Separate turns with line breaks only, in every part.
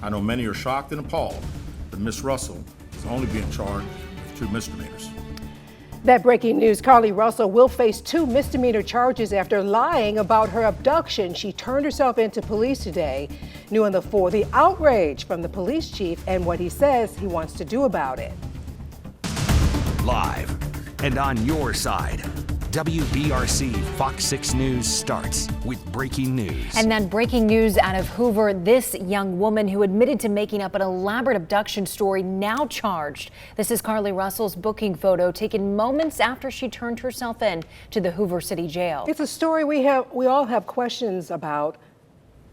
I know many are shocked and appalled that Miss Russell is only being charged with 2 misdemeanors.
That breaking news, Carlee Russell will face 2 misdemeanor charges after lying about her abduction. She turned herself into police today. New on the 4, the outrage from the police chief and what he says he wants to do about it.
Live and on your side, WBRC Fox 6 News starts with breaking news.
And then breaking news out of Hoover, this young woman who admitted to making up an elaborate abduction story now charged. This is Carlee Russell's booking photo taken moments after she turned herself in to the Hoover City Jail.
It's a story we all have questions about.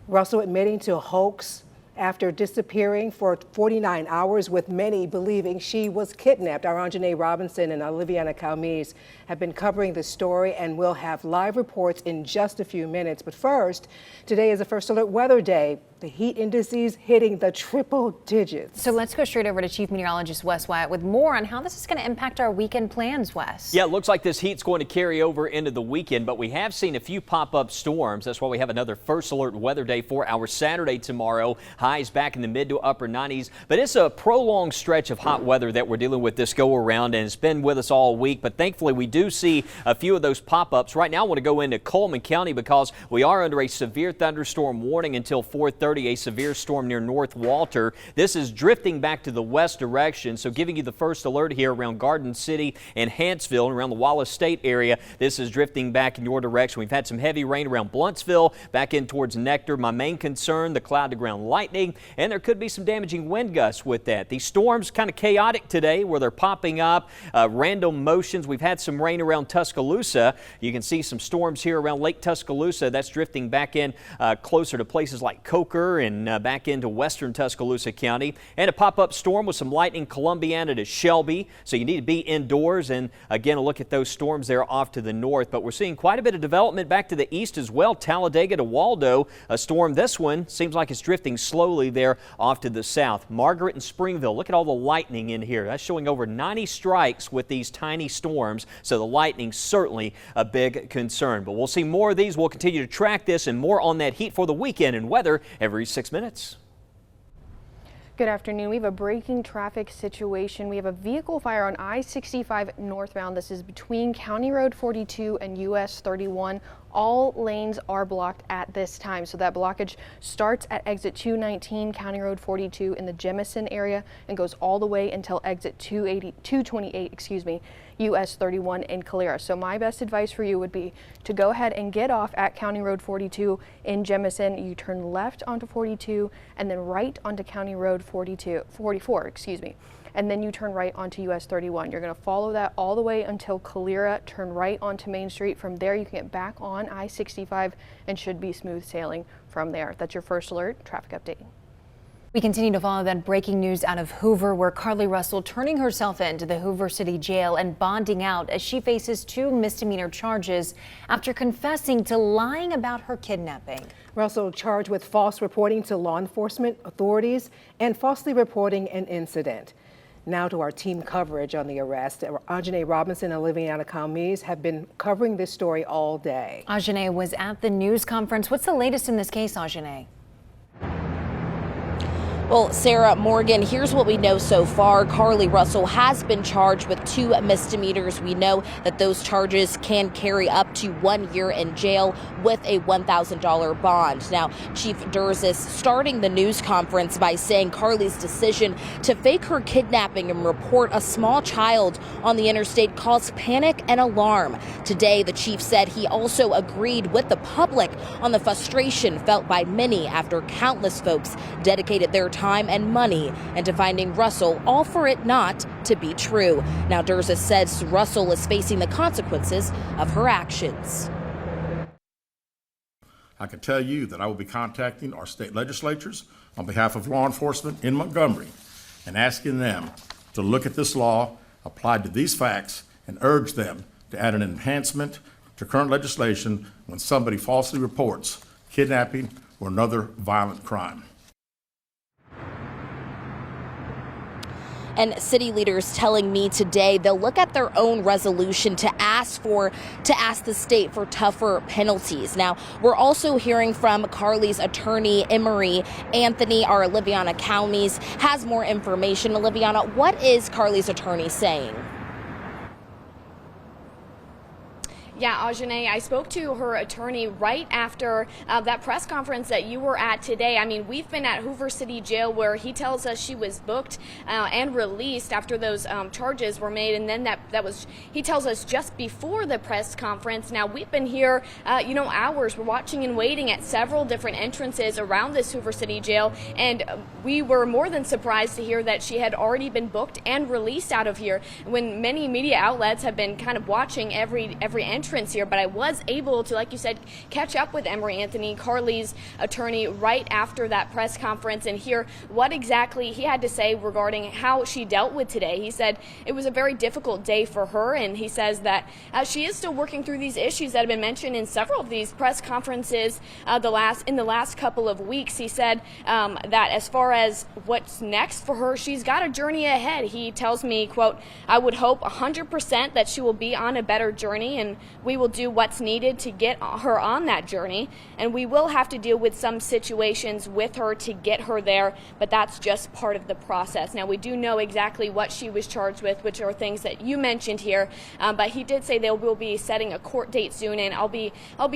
Russell admitting to a hoax after disappearing for 49 hours, with many believing she was kidnapped. Our Anjanae Robinson and Oliviana Calmes have been covering this story and will have live reports in just a few minutes. But first, today is a First Alert weather day. The heat indices hitting the triple digits.
So let's go straight over to Chief Meteorologist Wes Wyatt with more on how this is going to impact our weekend plans, Wes.
Yeah, it looks like this heat's going to carry over into the weekend, but we have seen a few pop-up storms. That's why we have another First Alert weather day for our Saturday tomorrow. Highs back in the mid to upper 90s, but it's a prolonged stretch of hot weather that we're dealing with this go around, and it's been with us all week. But thankfully, we do see a few of those pop-ups. Right now, I want to go into Coleman County because we are under a severe thunderstorm warning until 4:30. A severe storm near North Walter. This is drifting back to the west direction, so giving you the first alert here around Garden City and Hanceville and around the Wallace State area. This is drifting back in your direction. We've had some heavy rain around Bluntsville, back in towards Nectar. My main concern, the cloud-to-ground lightning, and there could be some damaging wind gusts with that. These storms kind of chaotic today where they're popping up, random motions. We've had some rain around Tuscaloosa. You can see some storms here around Lake Tuscaloosa. That's drifting back in closer to places like Coker and back into western Tuscaloosa County. And a pop-up storm with some lightning Columbiana to Shelby. So you need to be indoors. And again, a look at those storms there off to the north. But we're seeing quite a bit of development back to the east as well. Talladega to Waldo, a storm. This one seems like it's drifting slowly there off to the south. Margaret and Springville, look at all the lightning in here. That's showing over 90 strikes with these tiny storms. So the lightning certainly a big concern. But we'll see more of these. We'll continue to track this and more on that heat for the weekend and weather every 6 minutes.
Good afternoon. We have a breaking traffic situation. We have a vehicle fire on I-65 northbound. This is between County Road 42 and US 31. All lanes are blocked at this time. So that blockage starts at exit 219, County Road 42 in the Jemison area and goes all the way until exit 228, US 31 in Calera. So my best advice for you would be to go ahead and get off at County Road 42 in Jemison. You turn left onto 42 and then right onto County Road 44, and then you turn right onto US 31. You're going to follow that all the way until Calera, turn right onto Main Street. From there, you can get back on I-65 and should be smooth sailing from there. That's your First Alert traffic update.
We continue to follow that breaking news out of Hoover, where Carlee Russell turning herself in to the Hoover City Jail and bonding out as she faces 2 misdemeanor charges after confessing to lying about her kidnapping.
Russell charged with false reporting to law enforcement authorities and falsely reporting an incident. Now to our team coverage on the arrest. Anjanae Robinson and Oliviana Calmes have been covering this story all day.
Anjanae was at the news conference. What's the latest in this case, Anjanae?
Well, Sarah, Morgan, here's what we know so far. Carlee Russell has been charged with 2 misdemeanors. We know that those charges can carry up to 1 year in jail with a $1,000 bond. Now, Chief Durzis starting the news conference by saying Carlee's decision to fake her kidnapping and report a small child on the interstate caused panic and alarm. Today, the chief said he also agreed with the public on the frustration felt by many after countless folks dedicated their time and money into finding Russell, all for it not to be true. Now, Durzis says Russell is facing the consequences of her actions.
I can tell you that I will be contacting our state legislatures on behalf of law enforcement in Montgomery and asking them to look at this law applied to these facts and urge them to add an enhancement to current legislation when somebody falsely reports kidnapping or another violent crime.
And city leaders telling me today they'll look at their own resolution to ask the state for tougher penalties. Now, we're also hearing from Carly's attorney, Emory Anthony. Our Liviana Counties has more information. Liviana, what is Carly's attorney saying?
Yeah, Ajane, I spoke to her attorney right after that press conference that you were at today. I mean, we've been at Hoover City Jail where he tells us she was booked and released after those charges were made. And then he tells us just before the press conference. Now, we've been here, hours. We're watching and waiting at several different entrances around this Hoover City Jail. And we were more than surprised to hear that she had already been booked and released out of here, when many media outlets have been kind of watching every entrance here. But I was able to, like you said, catch up with Emory Anthony, Carly's attorney, right after that press conference and hear what exactly he had to say regarding how she dealt with today. He said it was a very difficult day for her, and he says that she is still working through these issues that have been mentioned in several of these press conferences in the last couple of weeks. He said that as far as what's next for her, she's got a journey ahead. He tells me, quote, "I would hope 100% that she will be on a better journey, and we will do what's needed to get her on that journey, and we will have to deal with some situations with her to get her there, but that's just part of the process." Now, we do know exactly what she was charged with, which are things that you mentioned here, but he did say they will be setting a court date soon, and I'll be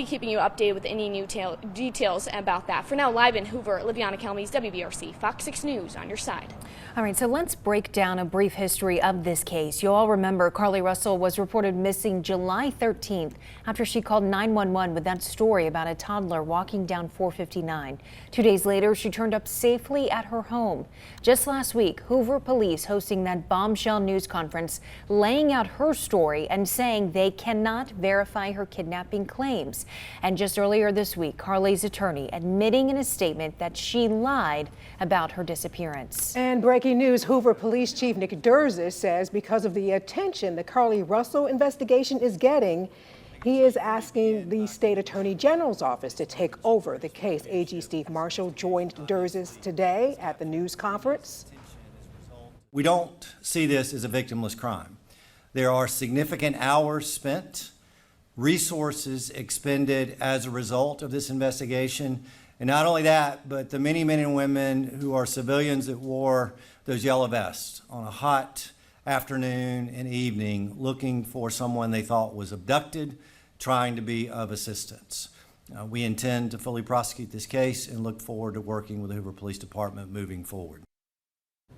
keeping you updated with any new details about that. For now, live in Hoover, Liviana Kelmes, WBRC, Fox 6 News, on your side.
All right, so let's break down a brief history of this case. You'll all remember Carly Russell was reported missing July 13th after she called 911 with that story about a toddler walking down 459. 2 days later, she turned up safely at her home. Just last week, Hoover police hosting that bombshell news conference, laying out her story and saying they cannot verify her kidnapping claims. And just earlier this week, Carly's attorney admitting in a statement that she lied about her disappearance.
And breaking news, Hoover Police Chief Nick Durzis says because of the attention the Carly Russell investigation is getting, he is asking the state attorney general's office to take over the case. AG Steve Marshall joined Durzis today at the news conference.
We don't see this as a victimless crime. There are significant hours spent, resources expended as a result of this investigation. And not only that, but the many men and women who are civilians that wore those yellow vests on a hot afternoon and evening looking for someone they thought was abducted, trying to be of assistance. We intend to fully prosecute this case and look forward to working with the Hoover Police Department moving forward.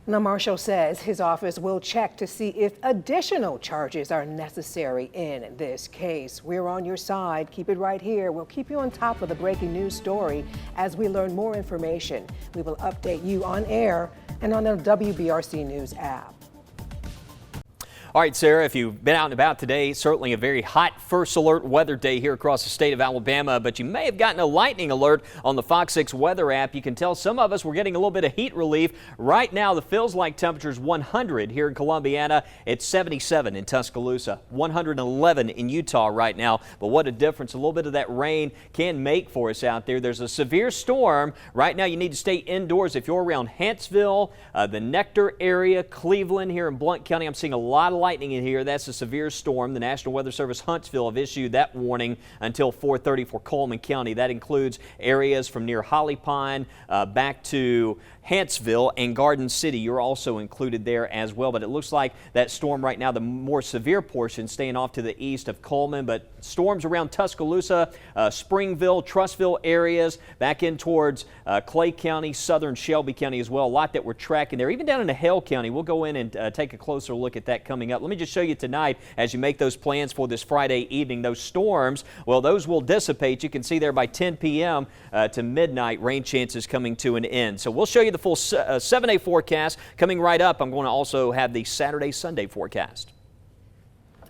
Now, Marshall says his office will check to see if additional charges are necessary in this case. We're on your side. Keep it right here. We'll keep you on top of the breaking news story as we learn more information. We will update you on air and on the WBRC News app.
All right, Sarah, if you've been out and about today, certainly a very hot first alert weather day here across the state of Alabama, but you may have gotten a lightning alert on the Fox 6 weather app. You can tell some of us were getting a little bit of heat relief. Right now, the feels like temperature is 100 here in Columbiana. It's 77 in Tuscaloosa, 111 in Utah right now. But what a difference a little bit of that rain can make for us out there. There's a severe storm. Right now, you need to stay indoors if you're around Huntsville, the Nectar area, Cleveland here in Blount County. I'm seeing a lot of lightning in here. That's a severe storm. The National Weather Service Huntsville have issued that warning until 4:30 for Coleman County. That includes areas from near Holly Pine back to Huntsville and Garden City. You're also included there as well. But it looks like that storm right now, the more severe portion, staying off to the east of Coleman. But storms around Tuscaloosa, Springville, Trussville areas, back in towards Clay County, southern Shelby County as well. A lot that we're tracking there. Even down into Hale County, we'll go in and take a closer look at that coming up. Let me just show you tonight as you make those plans for this Friday evening. Those storms, well, those will dissipate. You can see there by 10 p.m. To midnight, rain chances coming to an end. So we'll show you the full 7-day forecast coming right up. I'm going to also have the Saturday, Sunday forecast.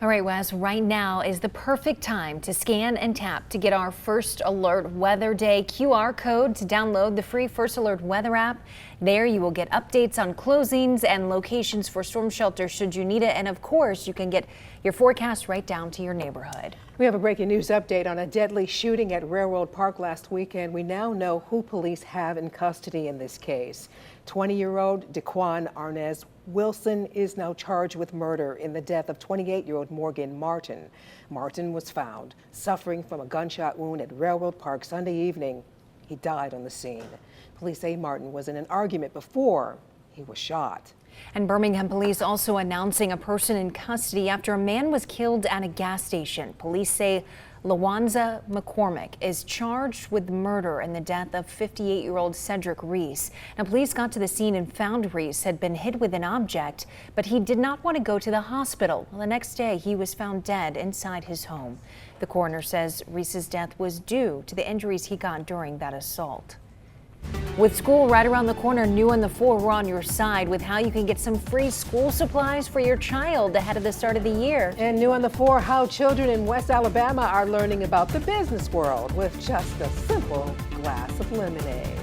All right, Wes, right now is the perfect time to scan and tap to get our First Alert Weather Day QR code to download the free First Alert Weather app. There you will get updates on closings and locations for storm shelters should you need it. And of course, you can get your forecast right down to your neighborhood.
We have a breaking news update on a deadly shooting at Railroad Park last weekend. We now know who police have in custody in this case. 20-year-old Daquan Arnez Wilson is now charged with murder in the death of 28-year-old Morgan Martin. Martin was found suffering from a gunshot wound at Railroad Park Sunday evening. He died on the scene. Police say Martin was in an argument before he was shot.
And Birmingham police also announcing a person in custody after a man was killed at a gas station. Police say Lawanza McCormick is charged with murder in the death of 58-year-old Cedric Reese. Now, police got to the scene and found Reese had been hit with an object, but he did not want to go to the hospital. Well, the next day, he was found dead inside his home. The coroner says Reese's death was due to the injuries he got during that assault. With school right around the corner, New on the 4, we're on your side with how you can get some free school supplies for your child ahead of the start of the year.
And New on the 4, how children in West Alabama are learning about the business world with just a simple glass of lemonade.